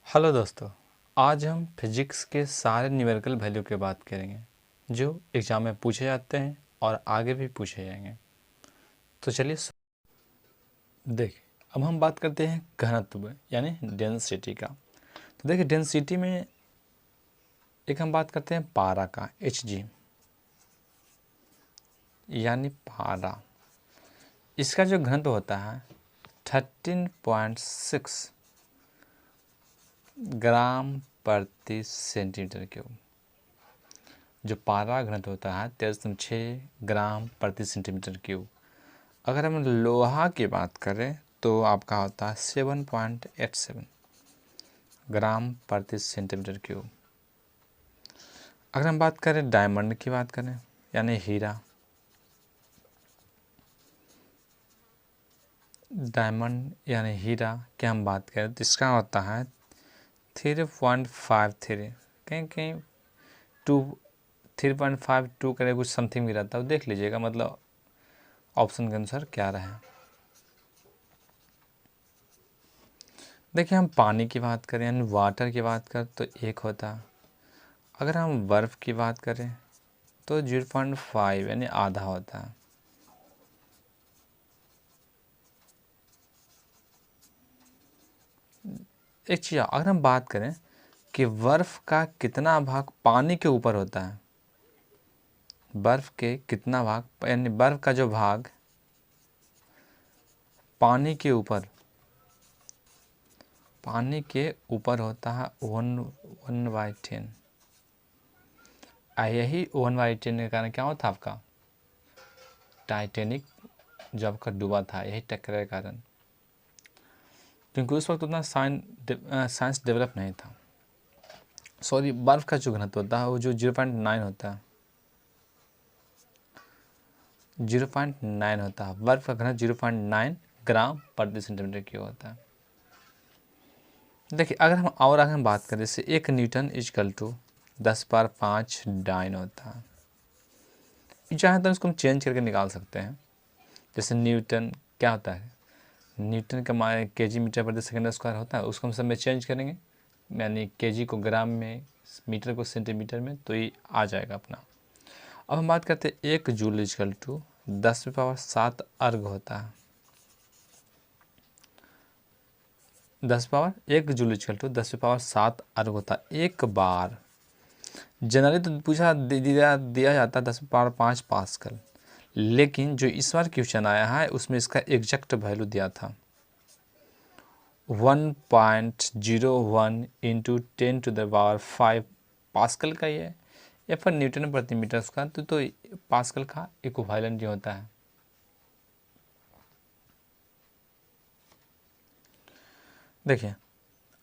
Hello दोस्तों, आज हम फिजिक्स के सारे न्यूमेरिकल वैल्यू की बात करेंगे जो एग्ज़ाम में पूछे जाते हैं और आगे भी पूछे जाएंगे। तो चलिए देखिए, अब हम बात करते हैं घनत्व यानी डेंसिटी का। तो देखिए, डेंसिटी में एक हम बात करते हैं पारा का, Hg यानी पारा। इसका जो घनत्व होता है 13.6 ग्राम प्रति सेंटीमीटर क्यूब। जो पारा घनत्व होता है 13.6 ग्राम प्रति सेंटीमीटर क्यूब। अगर हम लोहा की बात करें तो आपका होता है 7.87 ग्राम प्रति सेंटीमीटर क्यूब। अगर हम बात करें डायमंड की बात करें यानी हीरा, डायमंड यानी हीरा की हम बात करें तो इसका होता है 3.53, कहीं कहीं 3.52 करे कुछ समथिंग भी रहता है, देख लीजिएगा मतलब ऑप्शन के अनुसार क्या रहे। देखिए, हम पानी की बात करें यानी वाटर की बात करें तो एक होता है। अगर हम बर्फ़ की बात करें तो 0.5 यानी आधा होता है। एक चीज़ अगर हम बात करें कि बर्फ़ का कितना भाग पानी के ऊपर होता है, बर्फ़ के कितना भाग यानी बर्फ़ का जो भाग पानी के ऊपर होता है 1/10। यही 1/10 के कारण क्या होता आपका टाइटैनिक जो आपका डूबा था, यही टक्कर के कारण, क्योंकि उस वक्त उतना साइंस डेवलप नहीं था। सॉरी, बर्फ़ का जो घनत्व होता है वो जो 0.9 होता है, 0.9 होता है। बर्फ़ का घनत्व 0.9 ग्राम प्रति सेंटीमीटर क्यूब होता है। देखिए, अगर हम और अगर हम बात करें जैसे 1 न्यूटन इजकल टू 10⁵ डाइन होता है। चाहे तो इसको हम चेंज करके निकाल सकते हैं। जैसे न्यूटन क्या होता है, न्यूटन का केजी मीटर प्रति सेकंड स्क्वायर होता है, उसको हम सब में चेंज करेंगे यानी केजी को ग्राम में, मीटर को सेंटीमीटर में, तो ये आ जाएगा अपना। अब हम बात करते हैं 1 जूल इजकल टू 10⁻7 अर्ग होता है। 1 जूल इजकल टू 10⁻7 अर्ग होता है एक बार। जनरली तो पूछा दिया जाता है 10⁵ पास्कल, लेकिन जो इस बार क्वेश्चन आया है उसमें इसका एग्जैक्ट वैल्यू दिया था 1.01 इंटू 10⁵ पास्कल का ही है, या फिर न्यूटन प्रति मीटर का, तो पास्कल का इक्विवेलेंट जो होता है। देखिए,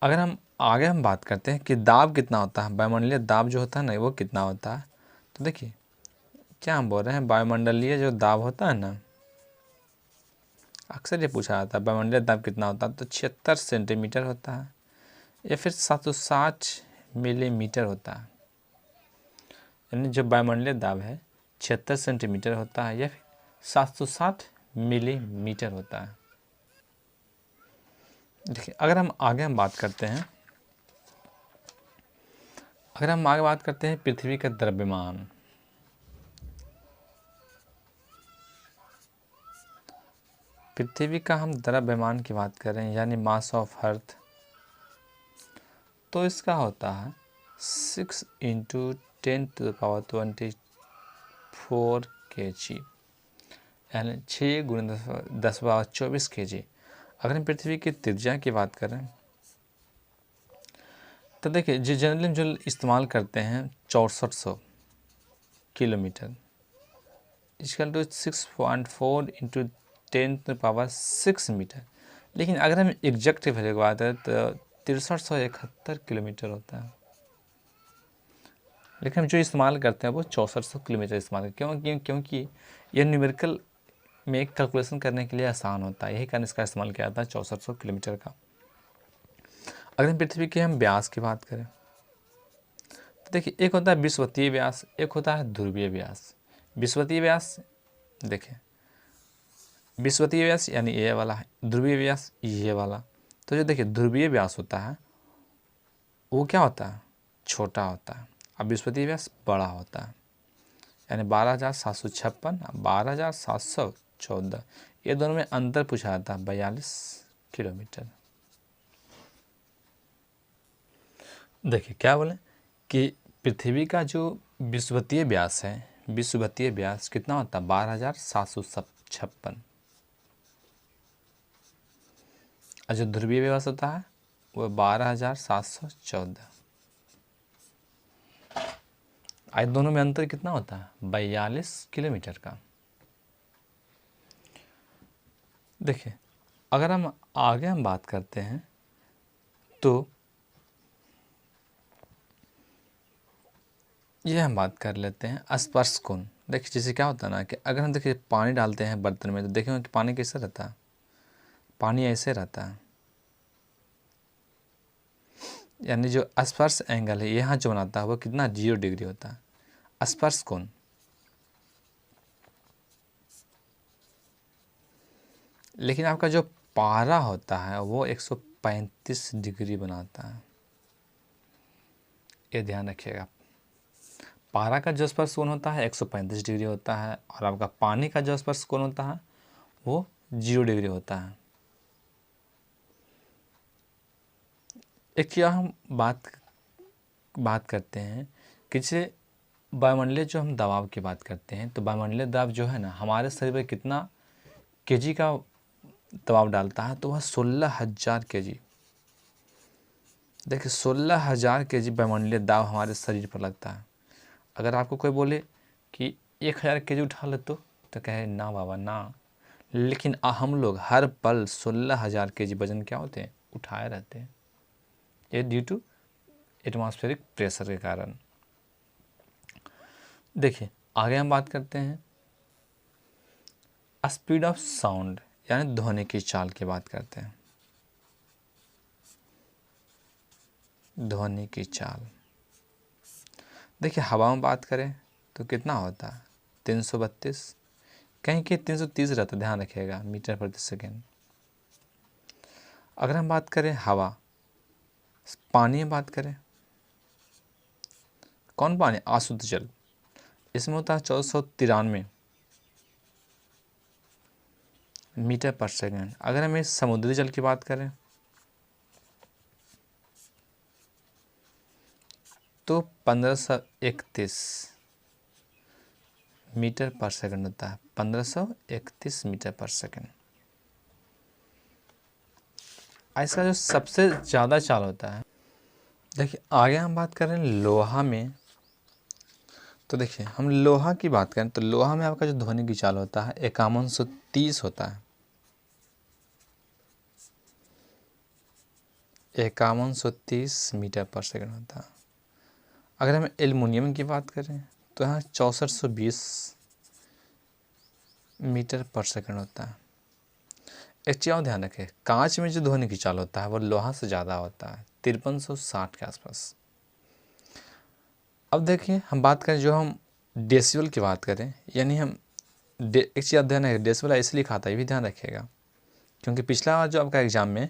अगर हम आगे हम बात करते हैं कि दाब कितना होता है, वायुमंडलीय दाब जो होता है ना वो कितना होता है, तो देखिए क्या हम बोल रहे हैं, वायुमंडलीय जो दाब होता है ना, अक्सर ये पूछा जाता है वायुमंडलीय दाब कितना होता है, तो 76 सेंटीमीटर होता है या फिर 760 मिलीमीटर होता है। यानी जो वायुमंडलीय दाब है 76 सेंटीमीटर होता है या फिर 760 मिलीमीटर होता है। देखिए, अगर हम आगे बात करते हैं, पृथ्वी का द्रव्यमान, पृथ्वी का हम द्रव्यमान की बात करें यानी मास ऑफ अर्थ, तो इसका होता है 6 इंटू 10⁻24 kg, यानी 6 गुणे 10⁻24 kg। अगर हम पृथ्वी की त्रिज्या की बात करें तो देखिए, जो जनरली जो इस्तेमाल करते हैं 6400 kilometre, is equal to 6.4 into 10⁻6 metre. लेकिन अगर हम एग्जैक्ट वैल्यू की बात करें तो 6371 किलोमीटर होता है, लेकिन हम जो इस्तेमाल करते हैं वो 6400 किलोमीटर इस्तेमाल करते हैं। क्योंकि यह न्यूमेरिकल में कैलकुलेशन करने के लिए आसान होता है, यही कारण इसका इस्तेमाल किया जाता है 6400 किलोमीटर का। अगर हम पृथ्वी के हम व्यास की बात करें तो देखिए, एक होता है विषुवतीय व्यास, एक होता है ध्रुवीय व्यास। विषुवतीय व्यास, देखिए विषुवतीय व्यास यानी ये वाला है, ध्रुवीय व्यास ये वाला। तो जो देखिए ध्रुवीय व्यास होता है वो क्या होता है, छोटा होता है, अब विस्फीतीय व्यास बड़ा होता है, यानी 12,756 12,714, ये दोनों में अंतर पूछा जाता है 42 किलोमीटर। देखिए क्या बोले कि पृथ्वी का जो विषुवतीय व्यास है, विषुवतीय व्यास कितना होता है 12,756, और जो ध्रुवीय व्यास होता है वो 12,714। आज दोनों में अंतर कितना होता है 42 किलोमीटर का। देखिए अगर हम आगे बात करते हैं तो ये हम बात कर लेते हैं स्पर्श कोण। देखिए जैसे क्या होता है ना कि अगर हम देखिए पानी डालते हैं बर्तन में तो देखेंगे कि पानी कैसे रहता है, पानी ऐसे रहता है, यानी जो स्पर्श एंगल है यहाँ जो बनाता है वो कितना 0 डिग्री होता है स्पर्श कोण। लेकिन आपका जो पारा होता है वो 135 डिग्री बनाता है, ये ध्यान रखिएगा। पारा का जो स्पर्श कोण होता है 135 डिग्री होता है, और आपका पानी का जो स्पर्श कोण होता है वो 0 डिग्री होता है। एक चीज़ हम बात करते हैं कि जैसे वायुमंडलीय जो हम दबाव की बात करते हैं, तो वायुमंडलीय दबाव जो है ना हमारे शरीर पर कितना केजी का दबाव डालता है, तो वह 16,000 केजी। देखिए 16,000 केजी वायुमंडलीय दबाव हमारे शरीर पर लगता है। अगर आपको कोई बोले कि 1,000 केजी उठा ले तो कहे ना बाबा ना, लेकिन हम लोग हर पल 16,000 केजी वजन क्या होते हैं उठाए रहते हैं, ये ड्यू टू एटमॉस्फेरिक प्रेशर के कारण। देखिए आगे हम बात करते हैं स्पीड ऑफ साउंड, यानी ध्वनि की चाल की बात करते हैं। ध्वनि की चाल देखिए हवा में बात करें तो कितना होता है 332, कहीं कि 330 रहता है, ध्यान रखिएगा, मीटर प्रति सेकेंड। अगर हम बात करें हवा, पानी में बात करें, कौन पानी, अशुद्ध जल, इसमें होता है 1493 मीटर पर सेकेंड। अगर हम इस समुद्री जल की बात करें तो 1531 मीटर पर सेकंड होता है, 1531 मीटर पर सेकंड। इसका जो सबसे ज़्यादा चाल होता है, देखिए आगे हम बात करें लोहा में, तो देखिए हम लोहा की बात करें तो लोहा में आपका जो ध्वनि की चाल होता है 5130 होता है, 5130 मीटर पर सेकंड होता है। अगर हम एल्युमिनियम की बात करें तो यहाँ 6420 मीटर पर सेकंड होता है। एक चीज़ और ध्यान रखें, कांच में जो ध्वनि की चाल होता है वो लोहा से ज़्यादा होता है, 5360 के आसपास। अब देखिए हम बात करें जो हम डेसिबल की बात करें, यानी हम एक चीज़ ध्यान रखें, डेसिबल इसलिए लिखा था, ये भी ध्यान रखिएगा, क्योंकि पिछला बार जो आपका एग्जाम में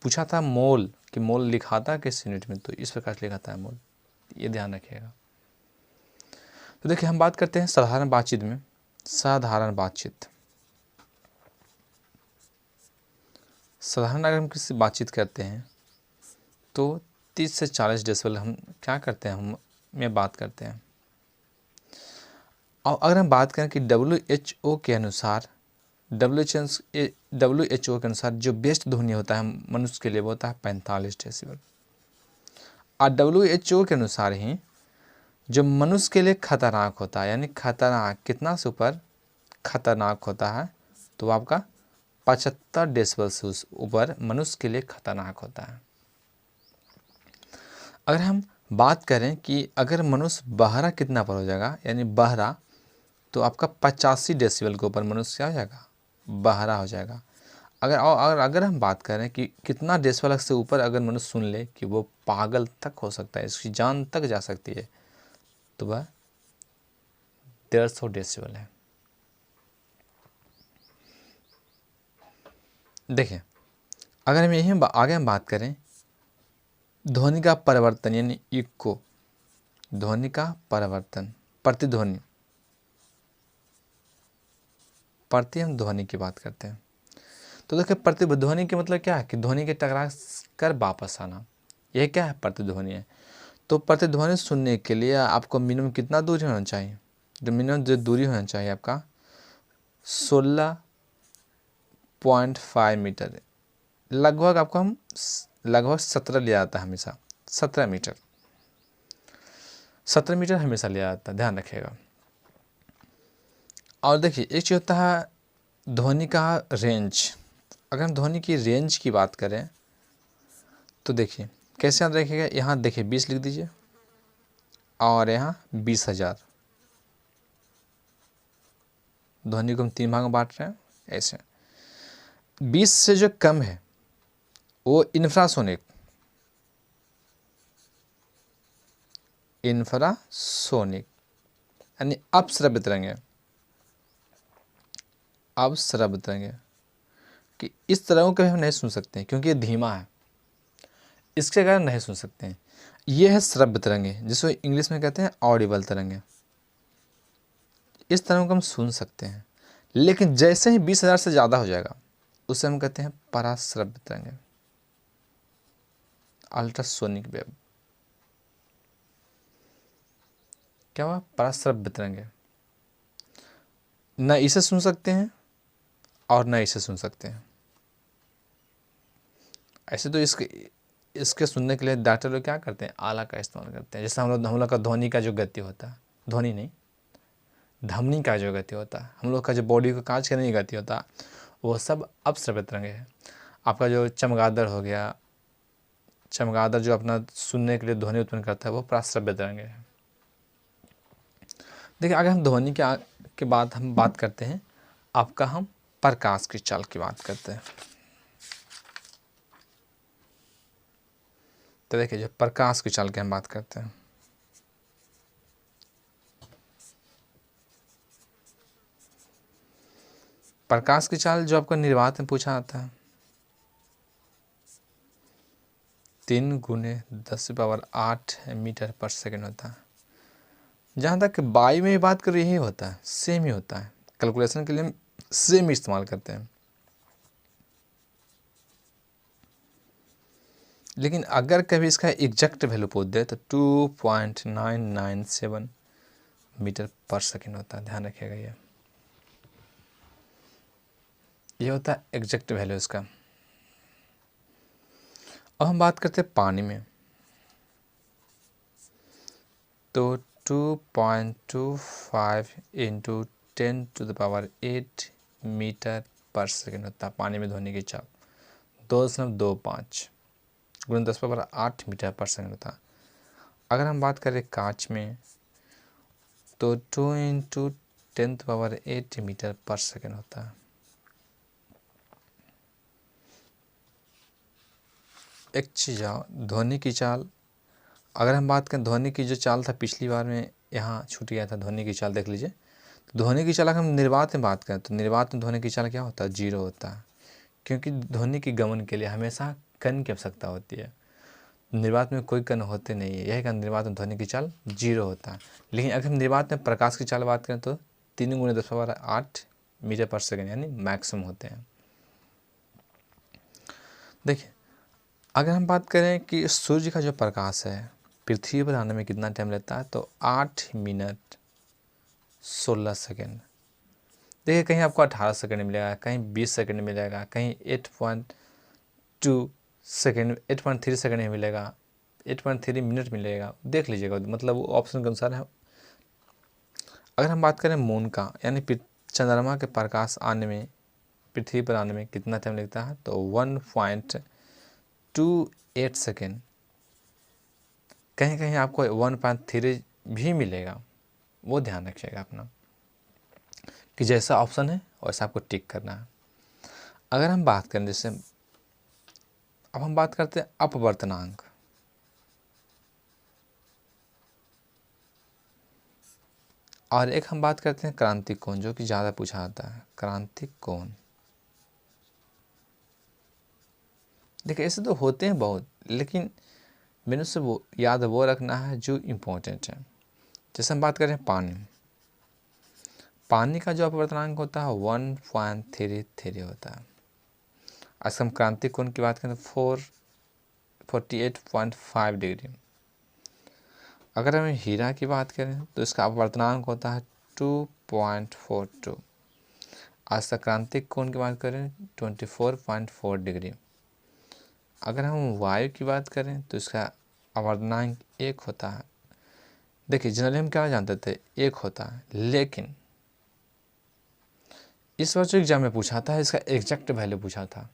पूछा था मोल, कि मोल लिखा था किस यूनिट में, तो इस प्रकार से लिखा था मोल, ये ध्यान रखिएगा। तो देखिए हम बात करते हैं साधारण बातचीत में, साधारण बातचीत, साधारण अगर हम किसी बातचीत करते हैं तो 30 से 40 डेसिबल हम क्या करते हैं, हम में बात करते हैं। और अगर हम बात करें कि WHO के अनुसार, WHO के अनुसार जो बेस्ट ध्वनि होता है मनुष्य के लिए वो होता है 45 डेसिबल। और WHO के अनुसार ही जो मनुष्य के लिए खतरनाक होता है, यानी खतरनाक कितना से ऊपर खतरनाक होता है, तो आपका 75 डेसिबल से ऊपर मनुष्य के लिए खतरनाक होता है। अगर हम बात करें कि अगर मनुष्य बहरा कितना पर हो जाएगा, यानी बहरा, तो आपका 85 डेसिबल के ऊपर मनुष्य क्या हो जाएगा, बहरा हो जाएगा। अगर हम बात करें कि कितना डेसिबल से ऊपर अगर मनुष्य सुन ले कि वो पागल तक हो सकता है, इसकी जान तक जा सकती है, तो वह 150 डेसिबल है। देखिए अगर हम यही आगे हम बात करें ध्वनि का परिवर्तन यानी इको, ध्वनि का परिवर्तन, प्रतिध्वनि, प्रति हम ध्वनि की बात करते हैं। तो देखिए प्रतिध्वनि के मतलब क्या है कि ध्वनि के टकरा कर वापस आना, यह क्या है, प्रतिध्वनि है। तो प्रतिध्वनि सुनने के लिए आपको मिनिमम कितना दूरी होना चाहिए, जो मिनिमम जो दूरी होना चाहिए आपका 16.5 मीटर, लगभग आपको हम लगभग 17 लिया जाता है हमेशा, 17 मीटर, 17 मीटर हमेशा लिया जाता है, ध्यान रखिएगा। और देखिए एक चीज़ होता है ध्वनि का रेंज। अगर हम ध्वनि की रेंज की बात करें तो देखिए कैसे याद रखिएगा, यहाँ देखिए 20 लिख दीजिए और यहाँ 20,000, ध्वनि को हम 3 भाग में बांट रहे हैं ऐसे। 20 से जो कम है वो इंफ्रासोनिक, इंफ्रासोनिक यानी अपश्रव्य तरंग है, अपश्रव्य तरंग है कि इस तरंगों को हम नहीं सुन सकते क्योंकि ये धीमा है, इसके कारण नहीं सुन सकते हैं। ये है श्रव्य तरंगे जिसको इंग्लिश में कहते हैं ऑडिबल तरंगे, इस तरंगों को हम सुन सकते हैं। लेकिन जैसे ही 20,000 से ज़्यादा हो जाएगा उसे हम कहते हैं पराश्रव्य तरंगे, अल्ट्रासोनिक वेव। क्या हुआ, पराश्रव्य तरंगे, न इसे सुन सकते हैं और न इसे सुन सकते हैं। ऐसे तो इसके सुनने के लिए डॉक्टर लोग क्या करते हैं, आला का इस्तेमाल करते हैं। जैसे हम लोग का ध्वनि का जो गति होता है, ध्वनि नहीं धमनी का जो गति होता है, हम लोग का जो बॉडी को कांच करने की गति होता है, वो सब अपश्रव्य तरंगे है। आपका जो चमगादड़ हो गया, चमगादड़ जो अपना सुनने के लिए ध्वनि उत्पन्न करता है वो पराश्रव्य तरंगे है। देखिए अगर हम ध्वनि के बाद हम बात करते हैं आपका, हम प्रकाश की चाल की बात करते हैं। तो देखिए जो प्रकाश की चाल की हम बात करते हैं, प्रकाश की चाल जो आपको निर्वात में पूछा जाता है 3 × 10⁸ मीटर पर सेकेंड होता है। जहाँ तक वायु में बात करें यही होता है, सेम ही होता है, कैलकुलेशन के लिए हम सेम इस्तेमाल करते हैं। लेकिन अगर कभी इसका एग्जैक्ट वैल्यू पूछ दे तो 2.997 मीटर पर सेकेंड होता है, ध्यान रखिएगा। ये होता है एग्जैक्ट वैल्यू इसका। अब हम बात करते हैं पानी में, तो 2.25 × 10⁸ मीटर पर सेकेंड होता है पानी में ध्वनि की चाल। 2.25 × 10⁸ मीटर पर सेकेंड होता है। अगर हम बात करें कांच में तो 2 × 10⁸ मीटर पर सेकेंड होता है। एक चीज़ ध्वनि की चाल, अगर हम बात करें ध्वनि की जो चाल था पिछली बार में यहाँ छूट गया था, ध्वनि की चाल देख लीजिए। तो ध्वनि की चाल अगर हम निर्वात में बात करें तो निर्वात में ध्वनि की चाल क्या होता है, 0 होता है, क्योंकि ध्वनि की गमन के लिए हमेशा कण की आवश्यकता होती है। निर्वात में कोई कण होते नहीं है, यही कारण निर्वात में ध्वनि की चाल 0 होता है। लेकिन अगर हम निर्वात में प्रकाश की चाल बात करें तो 3 × 10⁸ मीटर पर सेकेंड यानी मैक्सिमम होते हैं। देखिए अगर हम बात करें कि सूर्य का जो प्रकाश है पृथ्वी पर आने में कितना टाइम लगता है, तो 8 मिनट 16 सेकेंड। देखिए कहीं आपको 18 सेकेंड मिलेगा, कहीं 20 सेकेंड मिलेगा, कहीं 8.2 सेकेंड, 8.3 सेकेंड में मिलेगा, 8.3 मिनट मिलेगा, देख लीजिएगा, मतलब वो ऑप्शन के अनुसार है। अगर हम बात करें मून का यानी चंद्रमा के प्रकाश आने में पृथ्वी पर आने में कितना टाइम लगता है, तो 1.28 सेकेंड, कहीं कहीं आपको 1.3 भी मिलेगा, वो ध्यान रखिएगा अपना कि जैसा ऑप्शन है वैसा आपको टिक करना है। अगर हम बात करें जैसे अब हम बात करते हैं अपवर्तनांक, और एक हम बात करते हैं क्रांतिक कोण जो कि ज़्यादा पूछा जाता है, क्रांतिक कोण। देखिए ऐसे तो होते हैं बहुत, लेकिन मेनू से वो याद वो रखना है जो इम्पोर्टेंट है। जैसे हम बात करें पानी का जो अपवर्तनांक होता है 1.33 होता है। आज हम क्रांतिक कोण की बात करें तो 48.5 डिग्री। अगर हम हीरा की बात करें तो इसका अपवर्तनांक होता है 2.42। आज तक क्रांतिक कोण की बात करें 24.4 डिग्री। अगर हम वायु की बात करें तो इसका अपवर्तनांक 1 होता है। देखिए जनरली हम क्या जानते थे 1 होता है, लेकिन इस बार जो एग्जाम में पूछा था इसका एग्जैक्ट वैल्यू पूछा था।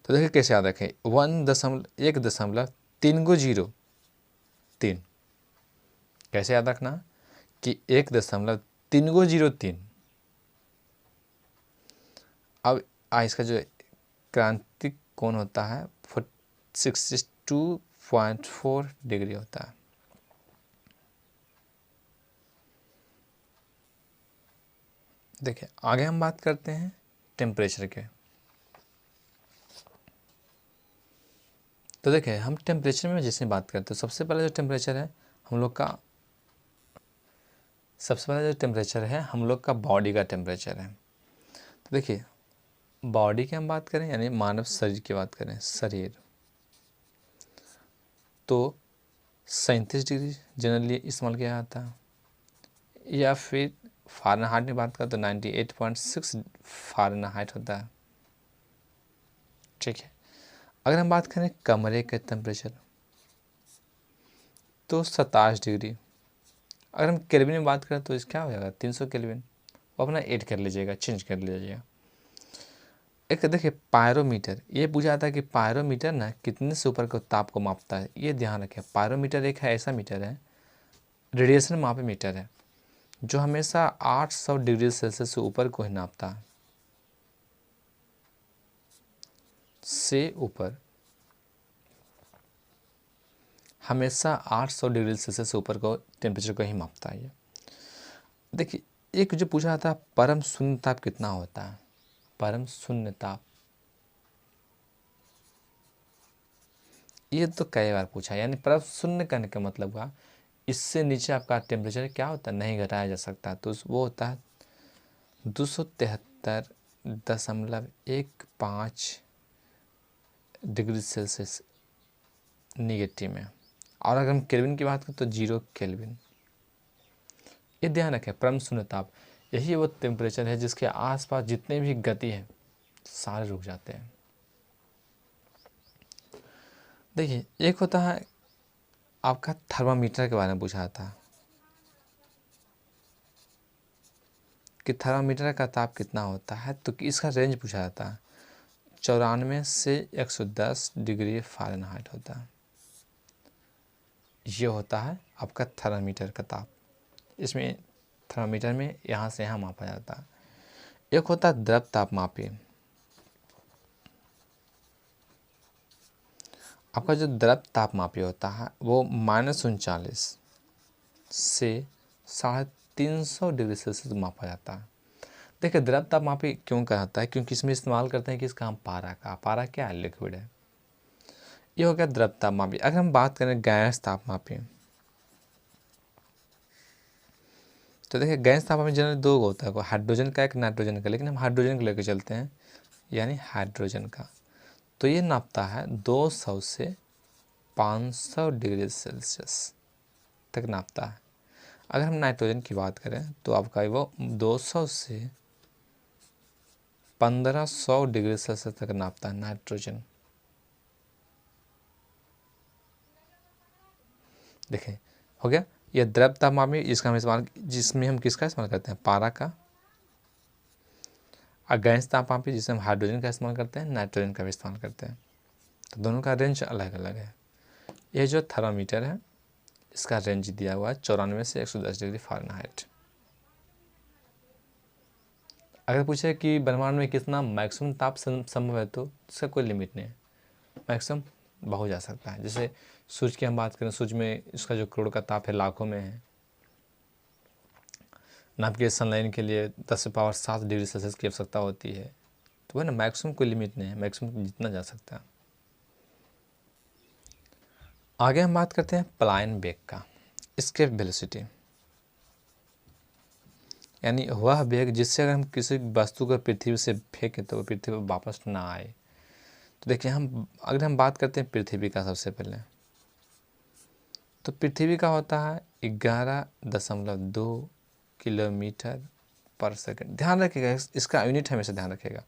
तो देखिए कैसे याद रखें, 1.1.3 कैसे याद रखना कि 1.303। अब इसका जो क्रांतिक कोण होता है 62.4 डिग्री होता है। देखिए आगे हम बात करते हैं टेम्परेचर के। तो देखिए हम टेम्परेचर में जैसे बात करते हैं, सबसे पहले जो टेम्परेचर है हम लोग का बॉडी का टेम्परेचर है। तो देखिए बॉडी की हम बात करें यानी मानव शरीर की बात करें, शरीर तो 37 डिग्री जनरली इस्तेमाल किया जाता है, या फिर फ़ारेनहाइट में बात करें तो 98.6 फ़ारेनहाइट होता है। ठीक है, अगर हम बात करें कमरे के टेम्परेचर तो 27 डिग्री। अगर हम केल्विन में बात करें तो इस क्या हो जाएगा 300 केल्विन। वो अपना ऐड कर लीजिएगा, चेंज कर लीजिएगा। एक देखिए पायरोमीटर, ये पूछा जाता है कि पायरोमीटर ना कितने से ऊपर के ताप को मापता है। ये ध्यान रखें, पायरोमीटर एक है ऐसा मीटर है, रेडिएशन मापी मीटर है, जो हमेशा 800 डिग्री सेल्सियस से ऊपर को ही नापता है, से ऊपर हमेशा 800 डिग्री सेल्सियस से ऊपर को टेम्परेचर को ही मापता है। देखिए एक जो पूछा जाता है परम शून्य ताप कितना होता है, परम शून्य ताप, ये तो कई बार पूछा है। यानी परम शून्य करने का मतलब हुआ इससे नीचे आपका टेम्परेचर क्या होता है, नहीं घटाया जा सकता। तो वो होता है 273.15 डिग्री सेल्सियस निगेटिव में। और अगर हम केल्विन की बात करें तो 0 केल्विन। ये ध्यान रखें, परम शून्य ताप यही वो टेम्परेचर है जिसके आसपास जितने भी गति है सारे रुक जाते हैं। देखिए एक होता है आपका थर्मामीटर के बारे में पूछा था कि थर्मामीटर का ताप कितना होता है, तो इसका रेंज पूछा जाता है 94 से 110 डिग्री फ़ारेनहाइट होता है। ये होता है आपका थर्मामीटर का ताप। इसमें थर्मामीटर में यहाँ से यहाँ मापा जाता है। एक होता है द्रव तापमापी। आपका जो द्रव तापमापी होता है वो -39 से 350 डिग्री सेल्सियस मापा जाता है। देखिए द्रव तापमापी क्यों कहता है, क्योंकि इसमें इस्तेमाल करते हैं कि इसका हम पारा क्या है, लिक्विड है। ये हो गया द्रव तापमापी। अगर हम बात करें गैस तापमापी, तो देखिए गैस तापमापी जनरली दो होता है, हाइड्रोजन का एक नाइट्रोजन का, लेकिन हम हाइड्रोजन को लेकर चलते हैं यानी हाइड्रोजन का। तो ये नापता है 200 से 500 डिग्री सेल्सियस तक नापता है। अगर हम नाइट्रोजन की बात करें तो आपका वो 200 से 1500 डिग्री सेल्सियस तक नापता है नाइट्रोजन। देखें हो गया यह द्रव तापमापी, इसका हम इस्तेमाल, जिसमें हम किसका इस्तेमाल करते हैं, पारा का। और गैस तापमापी जिसमें हम हाइड्रोजन का इस्तेमाल करते हैं, नाइट्रोजन का भी इस्तेमाल करते हैं। तो दोनों का रेंज अलग अलग है। यह जो थर्मामीटर है इसका रेंज दिया हुआ है 94 से 110 डिग्री फ़ारेनहाइट। अगर पूछे कि ब्रह्मांड में कितना मैक्सिमम ताप संभव है तो इसका कोई लिमिट नहीं है, मैक्सिमम बहुत जा सकता है। जैसे सूर्य की हम बात करें, सूर्य में इसका जो करोड़ का ताप है लाखों में है। नाभ के सनलाइन के लिए 10⁻7 डिग्री सेल्सियस की आवश्यकता होती है। तो वह ना मैक्सिमम कोई लिमिट नहीं है, मैक्सिमम जितना जा सकता है। आगे हम बात करते हैं प्लायन वेग का, एस्केप वेलोसिटी, यानी वह वेग जिससे अगर हम किसी वस्तु को पृथ्वी से फेंकें तो वो पृथ्वी पर वापस ना आए। तो देखिए अगर हम बात करते हैं पृथ्वी का, सबसे पहले तो पृथ्वी का होता है 11.2 किलोमीटर पर सेकंड। ध्यान रखिएगा, इसका यूनिट हमेशा ध्यान रखिएगा,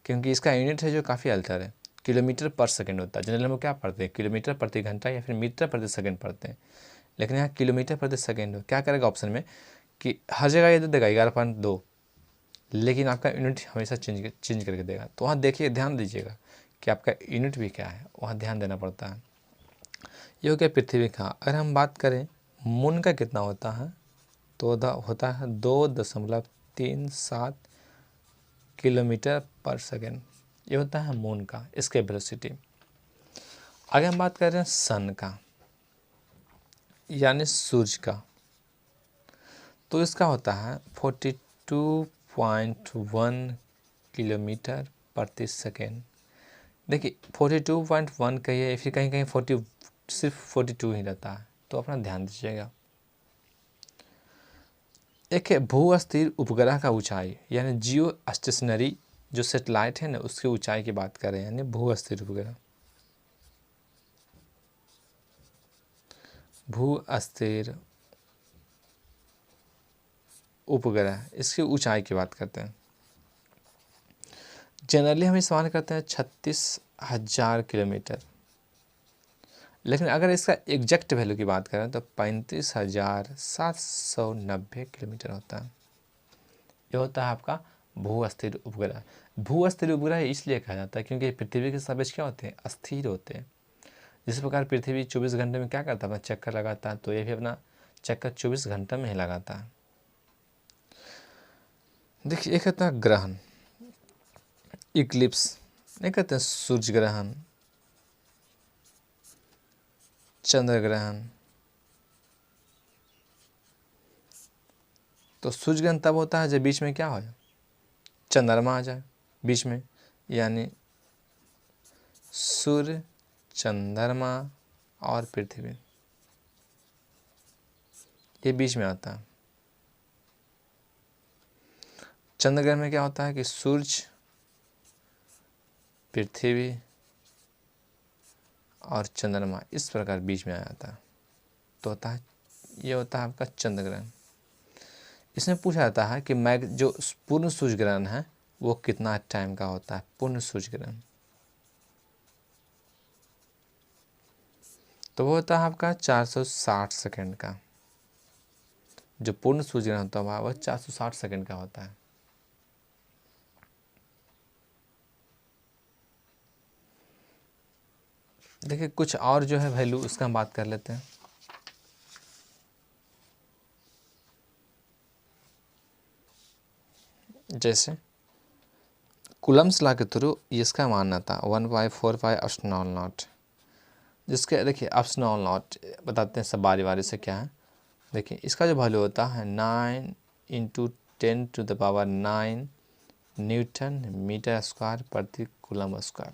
क्योंकि इसका यूनिट है जो काफ़ी अल्टर है। किलोमीटर पर सेकंड होता है, जनरल में क्या पढ़ते हैं, किलोमीटर प्रति घंटा या फिर मीटर प्रति सेकंड पढ़ते हैं, लेकिन यहाँ किलोमीटर प्रति सेकंड हो। क्या करेगा ऑप्शन में कि हर जगह ये दे देगा 11.2, लेकिन आपका यूनिट हमेशा चेंज करके देगा। तो वहाँ देखिए, ध्यान दीजिएगा कि आपका यूनिट भी क्या है, वहाँ ध्यान देना पड़ता है। ये हो गया पृथ्वी का। अगर हम बात करें मून का कितना होता है, तो होता है 2.37 किलोमीटर पर सेकेंड। ये होता है मून का, इसके वेलोसिटी। आगे हम बात कर रहे हैं सन का, यानी सूर्य का। तो इसका होता है 42.1 किलोमीटर प्रति सेकेंड। देखिए 42.1 कहिए या फिर कहीं कहीं 40, सिर्फ 42 ही रहता है, तो अपना ध्यान दीजिएगा। एक है भू अस्थिर उपग्रह का ऊंचाई, यानी जियो स्टेशनरी जो सेटेलाइट है ना, उसकी ऊंचाई की बात कर रहे हैं, यानी भू अस्थिर उपग्रह। भू अस्थिर उपग्रह, इसकी ऊंचाई की बात करते हैं। जनरली हम इस्तेमाल करते हैं 36,000 किलोमीटर, लेकिन अगर इसका एग्जैक्ट वैल्यू की बात करें तो 35,790 किलोमीटर होता है। ये होता है आपका भू अस्थिर उपग्रह। भू अस्थिर उपग्रह इसलिए कहा जाता है क्योंकि पृथ्वी के सापेक्ष क्या होते हैं, अस्थिर होते हैं। जिस प्रकार पृथ्वी 24 घंटे में क्या करता है, अपना चक्कर लगाता है, तो ये भी अपना चक्कर 24 घंटे में ही लगाता है। देखिए एक होता है ग्रहण, इक्लिप्स, नहीं कहते हैं सूर्य ग्रहण, चंद्र ग्रहण। तो सूर्य ग्रहण तब होता है जब बीच में क्या हो, चंद्रमा आ जाए बीच में, यानी सूर्य, चंद्रमा और पृथ्वी, ये बीच में आता है। चंद्र ग्रहण में क्या होता है कि सूर्य, पृथ्वी और चंद्रमा इस प्रकार बीच में आ जाता है, तो होता है, ये होता है आपका चंद्र ग्रहण। इसमें पूछा जाता है कि जो पूर्ण सूर्य ग्रहण है वो कितना टाइम का होता है, पूर्ण सूर्य ग्रहण। तो वो होता है आपका 460 सेकंड का। जो पूर्ण सूर्य ग्रहण होता है वह 460 सेकंड का होता है। देखिए कुछ और जो है वैल्यू, उसका हम बात कर लेते हैं। जैसे कूलम्स लॉ के थ्रू इसका मानना था 1/4 एप्सिलॉन नॉट, जिसके देखिए एप्सिलॉन नॉट बताते हैं सब बारी बारी से क्या है। देखिए इसका जो वैल्यू होता है 9 × 10⁹ न्यूटन मीटर स्क्वायर प्रति कूलम स्क्वायर।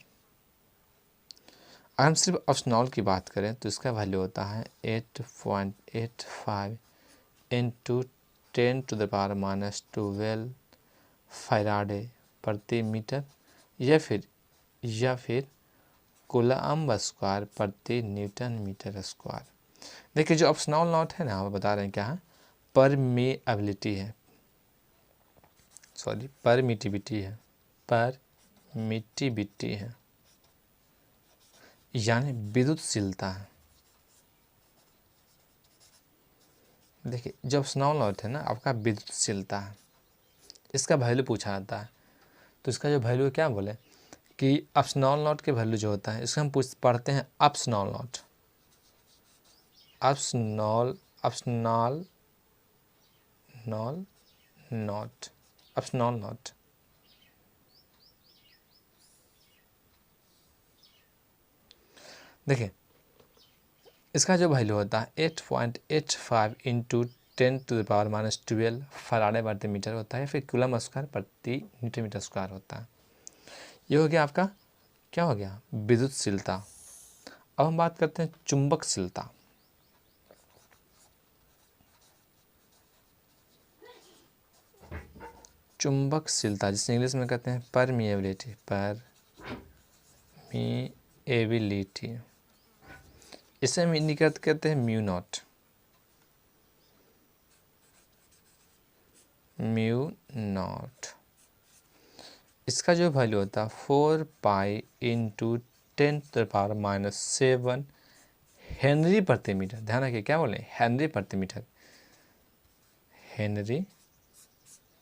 अगर हम सिर्फ एप्सिलॉन की बात करें तो इसका वैल्यू होता है 8.85 × 10⁻⁻12 फैराडे प्रति मीटर, या फिर कूलम्ब स्क्वायर प्रति न्यूटन मीटर स्क्वायर। देखिए जो एप्सिलॉन नॉट है ना, हम बता रहे हैं क्या है, परमिटिविटी है, यानी विद्युतशीलता है। देखिए जो एप्सिलॉन नॉट है ना आपका विद्युतशीलता है, इसका वैल्यू पूछा जाता है। तो इसका जो वैल्यू क्या बोले कि एप्सिलॉन नॉट के वैल्यू जो होता है, इसका हम पढ़ते हैं एप्सिलॉन नॉट, एप्सिलॉन नॉट। देखिए इसका जो वैल्यू होता है 8.85 × 10⁻⁻12 फराडे प्रति मीटर होता है, फिर कूलम स्क्वायर प्रति न्यूटन मीटर स्क्वायर होता है। ये हो गया आपका, क्या हो गया, विद्युतशीलता। अब हम बात करते हैं चुंबकशीलता। चुंबकशीलता जिसे इंग्लिश में कहते हैं परमिएबिलिटी, परमिएबिलिटी, इसे हम इंडिकेट करते हैं म्यू नॉट, म्यू नॉट। इसका जो वैल्यू होता है 4 पाई इंटू 10⁻⁷ हेनरी प्रति मीटर। ध्यान रखिए क्या बोले, हेनरी प्रति मीटर, हेनरी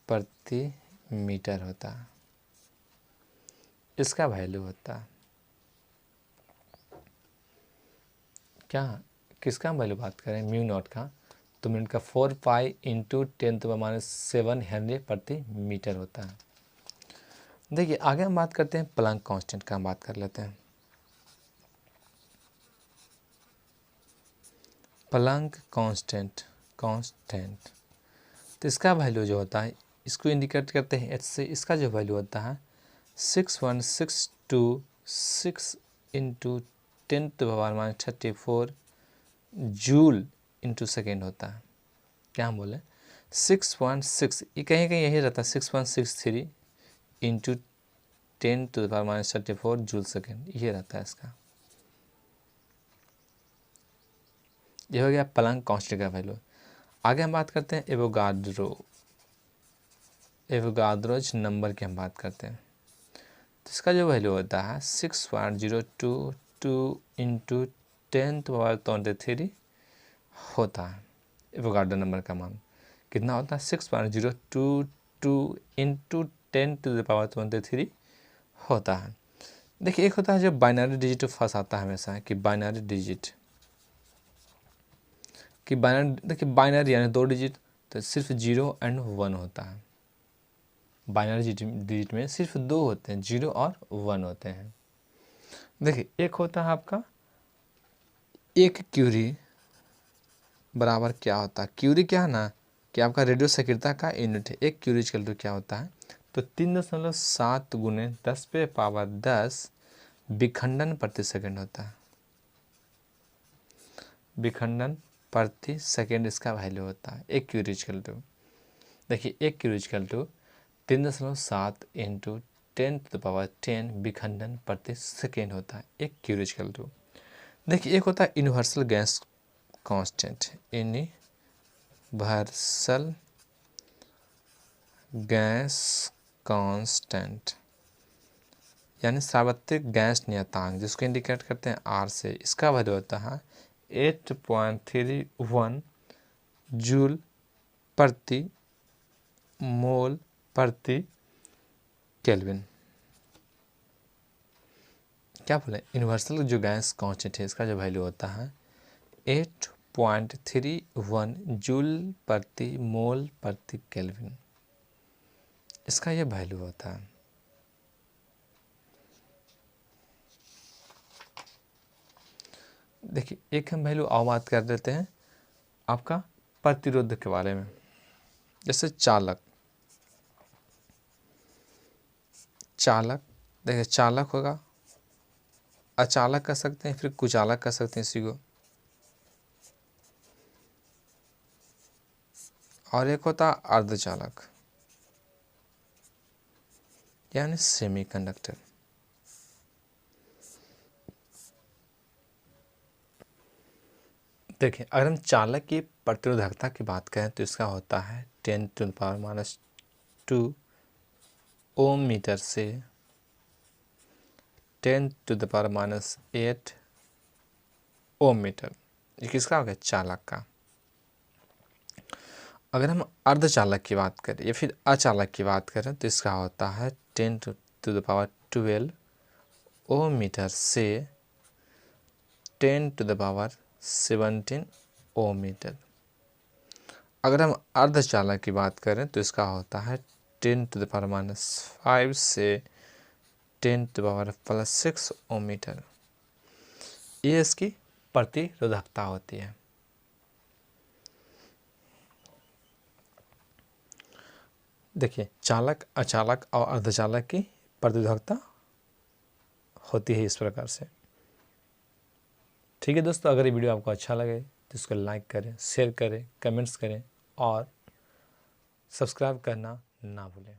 प्रति मीटर होता है इसका वैल्यू होता है। क्या किसका वैल्यू बात करें, म्यू नॉट का, तो मिनट का 4 पाई इंटू 10⁻⁷ हेनरी प्रति मीटर होता है। देखिए आगे हम बात करते हैं प्लैंक कांस्टेंट का, हम बात कर लेते हैं। प्लैंक कांस्टेंट, तो इसका वैल्यू जो होता है, इसको इंडिकेट करते हैं एच से। इसका जो वैल्यू होता है 6162 इंटू 10⁻34 जूल इंटू सेकेंड होता है। क्या हम बोले 616, ये कहीं कहीं यही रहता है 6163 इंटू 10⁻34 जूल सेकेंड, ये रहता है इसका। ये हो गया प्लैंक कांस्टेंट का वैल्यू। आगे हम बात करते हैं एवोगाद्रोज नंबर की हम बात करते हैं। तो इसका जो वैल्यू होता है 6.022 इंटू 10⁻23 होता है। एवोगाड्रो नंबर का मान कितना होता है 6.022 इंटू 10⁻23 होता है। देखिए एक होता है जो बाइनरी डिजिट फंस आता है हमेशा, कि बाइनरी डिजिट, कि बाइनरी, देखिए बाइनरी यानी 2 डिजिट, तो सिर्फ 0 एंड 1 होता है। बाइनरी डिजिट में सिर्फ 2 होते हैं, 0 और 1 होते हैं। देखिए एक होता है आपका 1 क्यूरी बराबर क्या होता है, क्यूरी क्या है ना कि आपका रेडियो सक्रियता का यूनिट है। 1 क्यूरी इक्वल टू क्या होता है, तो 3.7 गुने 10⁻10 विखंडन प्रति सेकंड होता है। विखंडन प्रति सेकंड इसका वैल्यू होता है 1 क्यूरी इक्वल टू। देखिए 1 क्यूरी इक्वल टू 3.7 इंटू 10⁻10 विखंडन प्रति सेकेंड होता है 1 क्यूरी इक्वल टू। देखिए एक होता है universal gas constant, universal gas constant यानी सार्वत्रिक गैस नियतांक, जिसको इंडिकेट करते हैं आर से। इसका वैल्यू होता है 8.31 जूल प्रति मोल प्रति केल्विन। क्या बोले, यूनिवर्सल जो गैस कांस्टेंट है इसका जो वैल्यू होता है 8.31 जूल प्रति मोल प्रति केल्विन, इसका ये वैल्यू होता है। देखिए एक हम वैल्यू और बात कर देते हैं आपका प्रतिरोध के बारे में। जैसे चालक, देखिए चालक होगा, अचालक कर सकते हैं, फिर कुचालक कर सकते हैं इसी को, और एक होता अर्धचालक यानी सेमीकंडक्टर। देखिए अगर हम चालक की प्रतिरोधकता की बात करें तो इसका होता है 10⁻⁻2 ओम मीटर से 10⁻⁸ ओम मीटर। ये किसका हो गया, चालक का। अगर हम अर्धचालक की बात करें या फिर अचालक की बात करें तो इसका होता है 10⁻12 ओम मीटर से 10⁻17 ओम मीटर। अगर हम अर्धचालक की बात करें तो इसका होता है 10⁻⁵ से 10⁻+6 ओम मीटर। ये इसकी प्रतिरोधकता होती है। देखिए चालक, अचालक और अर्धचालक की प्रतिरोधकता होती है इस प्रकार से। ठीक है दोस्तों, अगर ये वीडियो आपको अच्छा लगे तो इसको लाइक करें, शेयर करें, कमेंट्स करें और सब्सक्राइब करना ना भूलें।